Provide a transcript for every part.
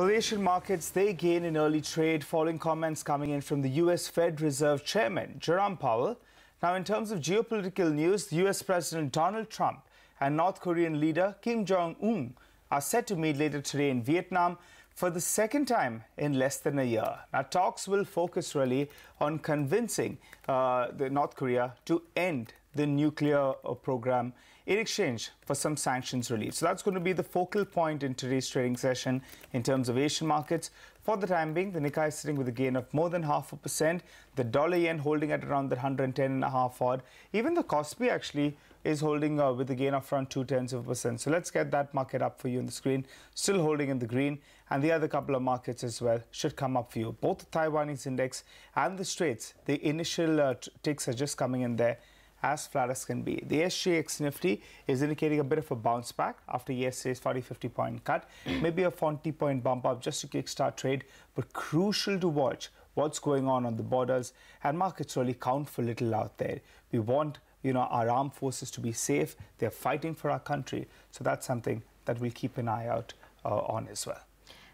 Well, Asian markets, they gain in early trade following comments coming in from the U.S. Fed Reserve Chairman, Jerome Powell. Now, in terms of geopolitical news, the U.S. President Donald Trump and North Korean leader Kim Jong-un are set to meet later today in Vietnam for the second time in less than a year. Now, talks will focus really on convincing the North Korea to end the nuclear program in exchange for some sanctions relief. So that's going to be the focal point in today's trading session in terms of Asian markets. For the time being, the Nikkei is sitting with a gain of more than 0.5%. The dollar-yen holding at around that 110.5 odd. Even the Kospi actually is holding with a gain of around 0.2%. So let's get that market up for you on the screen. Still holding in the green. And the other couple of markets as well should come up for you. Both the Taiwanese index and the Straits, the initial ticks are just coming in there as flat as can be. The SGX Nifty is indicating a bit of a bounce back after yesterday's 40-50 point cut. Maybe a 40 point bump up just to kickstart trade, but crucial to watch what's going on the borders, and markets really count for little out there. We want, our armed forces to be safe. They're fighting for our country. So that's something that we'll keep an eye out on as well.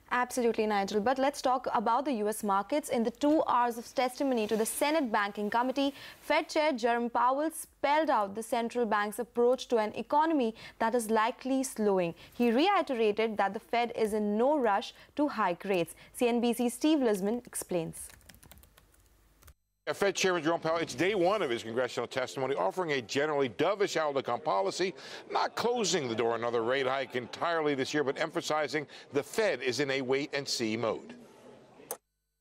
Absolutely, Nigel. But let's talk about the U.S. markets. In the 2 hours of testimony to the Senate Banking Committee, Fed Chair Jerome Powell spelled out the central bank's approach to an economy that is likely slowing. He reiterated that the Fed is in no rush to hike rates. CNBC's Steve Lisman explains. Fed Chairman Jerome Powell, it's day one of his congressional testimony, offering a generally dovish outlook on policy, not closing the door on another rate hike entirely this year, but emphasizing the Fed is in a wait-and-see mode.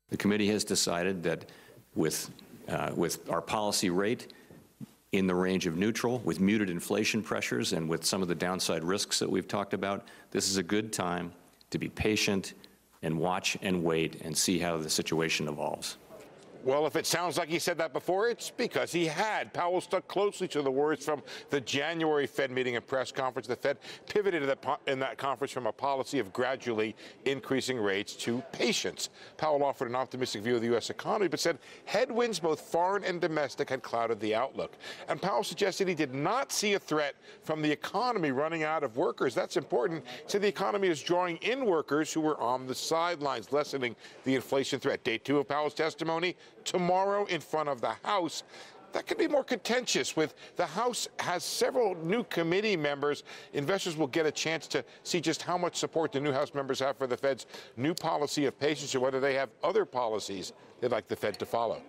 The committee has decided that with our policy rate in the range of neutral, with muted inflation pressures, and with some of the downside risks that we've talked about, this is a good time to be patient and watch and wait and see how the situation evolves. Well, if it sounds like he said that before, it's because he had. Powell stuck closely to the words from the January Fed meeting and press conference. The Fed pivoted in that conference from a policy of gradually increasing rates to patience. Powell offered an optimistic view of the U.S. economy, but said headwinds, both foreign and domestic, had clouded the outlook. And Powell suggested he did not see a threat from the economy running out of workers. That's important. He said the economy is drawing in workers who were on the sidelines, lessening the inflation threat. Day 2 of Powell's testimony tomorrow in front of the House. That could be more contentious. With the House has several new committee members, investors will get a chance to see just how much support the new House members have for the Fed's new policy of patience, or whether they have other policies they'd like the Fed to follow.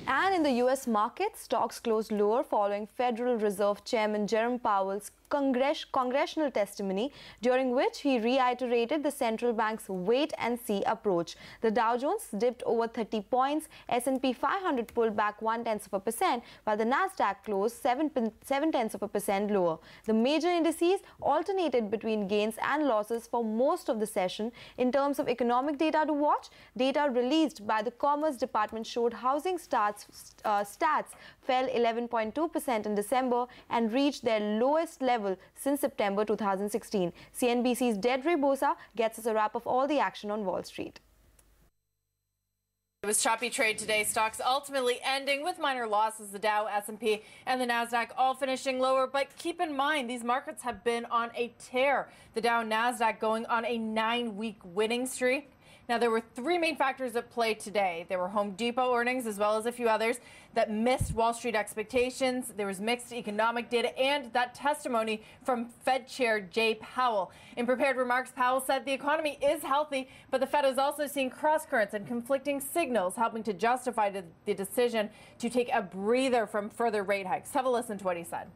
And in the U.S. market, stocks closed lower following Federal Reserve Chairman Jerome Powell's congressional testimony, during which he reiterated the central bank's wait-and-see approach. The Dow Jones dipped over 30 points, S&P 500 pulled back 0.1%, while the Nasdaq closed 0.7% lower. The major indices alternated between gains and losses for most of the session. In terms of economic data to watch, data released by the Commerce Department showed housing stats fell 11.2% in December and reached their lowest level since September 2016. CNBC's Dedre Bosa gets us a wrap of all the action on Wall Street. It was choppy trade today. Stocks ultimately ending with minor losses. The Dow, S&P, and the Nasdaq all finishing lower. But keep in mind, these markets have been on a tear. The Dow and Nasdaq going on a 9-week winning streak. Now, there were 3 main factors at play today. There were Home Depot earnings, as well as a few others that missed Wall Street expectations. There was mixed economic data and that testimony from Fed Chair Jay Powell. In prepared remarks, Powell said the economy is healthy, but the Fed is also seeing cross-currents and conflicting signals, helping to justify the decision to take a breather from further rate hikes. Have a listen to what he said.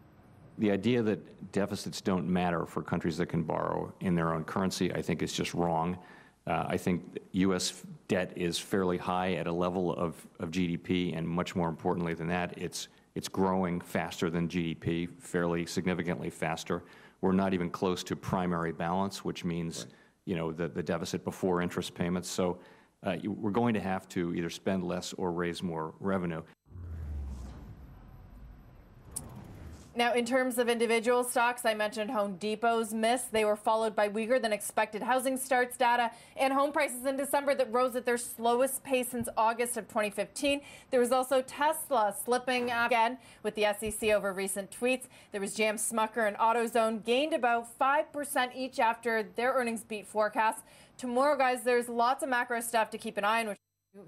The idea that deficits don't matter for countries that can borrow in their own currency, I think, is just wrong. I think U.S. debt is fairly high at a level of GDP, and much more importantly than that, it's growing faster than GDP, fairly significantly faster. We're not even close to primary balance, which means, the deficit before interest payments. So we're going to have to either spend less or raise more revenue. Now, in terms of individual stocks, I mentioned Home Depot's miss. They were followed by weaker than expected housing starts data and home prices in December that rose at their slowest pace since August of 2015. There was also Tesla slipping again with the SEC over recent tweets. There was GM, Smucker, and AutoZone gained about 5% each after their earnings beat forecasts. Tomorrow, guys, there's lots of macro stuff to keep an eye on, which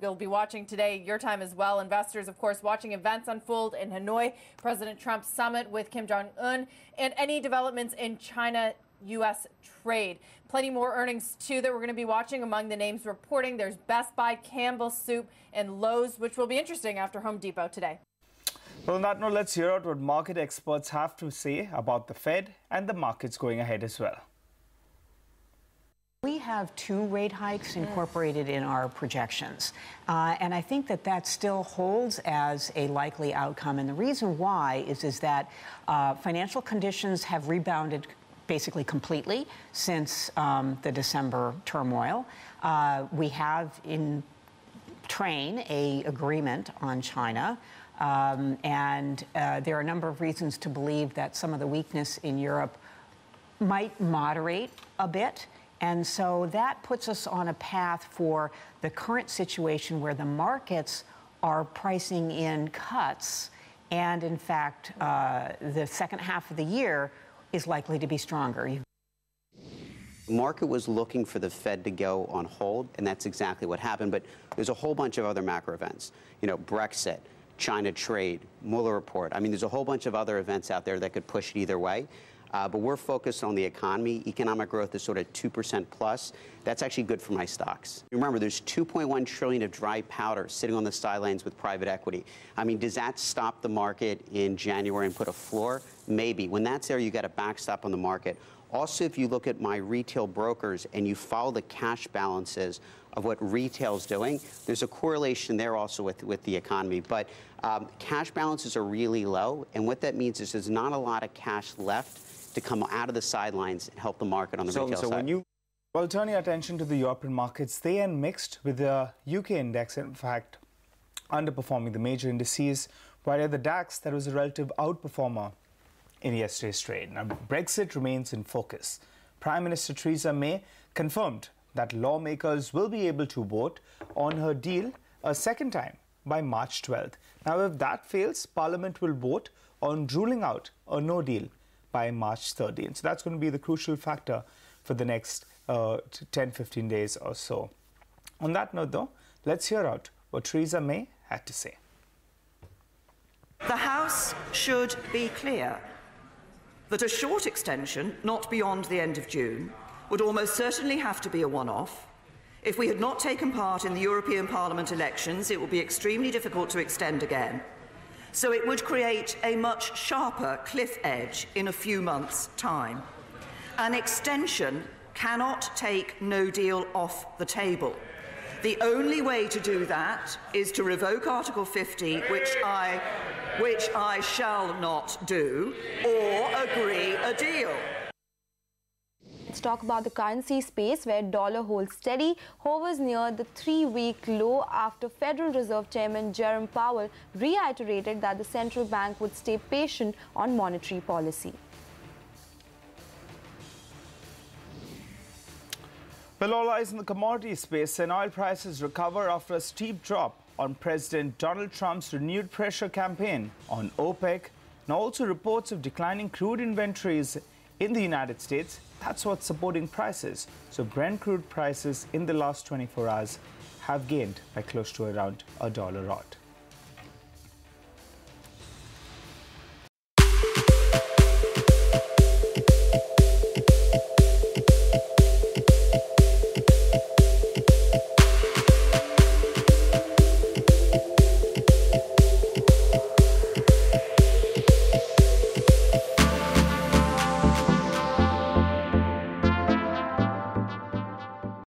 you'll be watching today, your time as well. Investors, of course, watching events unfold in Hanoi, President Trump's summit with Kim Jong-un, and any developments in China-U.S. trade. Plenty more earnings, too, that we're going to be watching. Among the names reporting, there's Best Buy, Campbell's Soup, and Lowe's, which will be interesting after Home Depot today. Well, on that note, let's hear out what market experts have to say about the Fed and the markets going ahead as well. We have 2 rate hikes incorporated in our projections, and I think that that still holds as a likely outcome. And the reason why is that financial conditions have rebounded basically completely since the December turmoil. We have in train an agreement on China, and there are a number of reasons to believe that some of the weakness in Europe might moderate a bit. And so that puts us on a path for the current situation where the markets are pricing in cuts. And in fact, the second half of the year is likely to be stronger. The market was looking for the Fed to go on hold, and that's exactly what happened. But there's a whole bunch of other macro events, Brexit, China trade, Mueller report. I mean, there's a whole bunch of other events out there that could push it either way. But we're focused on the economy. Economic growth is sort of 2% plus. That's actually good for my stocks. Remember, there's $2.1 trillion of dry powder sitting on the sidelines with private equity. I mean, does that stop the market in January and put a floor? Maybe. When that's there, you got a backstop on the market. Also, if you look at my retail brokers and you follow the cash balances of what retail's doing, there's a correlation there also with the economy. But cash balances are really low, and what that means is there's not a lot of cash left to come out of the sidelines and help the market on the retail side. Well, turning attention to the European markets, they end mixed, with the UK index, in fact, underperforming the major indices, while the DAX, that was a relative outperformer in yesterday's trade. Now, Brexit remains in focus. Prime Minister Theresa May confirmed that lawmakers will be able to vote on her deal a second time by March 12th. Now, if that fails, Parliament will vote on ruling out a no deal by March 13th. So that's going to be the crucial factor for the next 10-15 days or so. On that note, though, let's hear out what Theresa May had to say. The House should be clear that a short extension, not beyond the end of June, would almost certainly have to be a one-off. If we had not taken part in the European Parliament elections, it would be extremely difficult to extend again. So it would create a much sharper cliff edge in a few months' time. An extension cannot take no deal off the table. The only way to do that is to revoke Article 50, which I shall not do, or agree a deal. Let's talk about the currency space, where dollar holds steady, hovers near the 3-week low after Federal Reserve Chairman Jerome Powell reiterated that the central bank would stay patient on monetary policy. Well, all eyes in the commodity space, and oil prices recover after a steep drop on President Donald Trump's renewed pressure campaign on OPEC, and also reports of declining crude inventories in the United States. That's what's supporting prices. So Brent crude prices in the last 24 hours have gained by close to around $1 odd.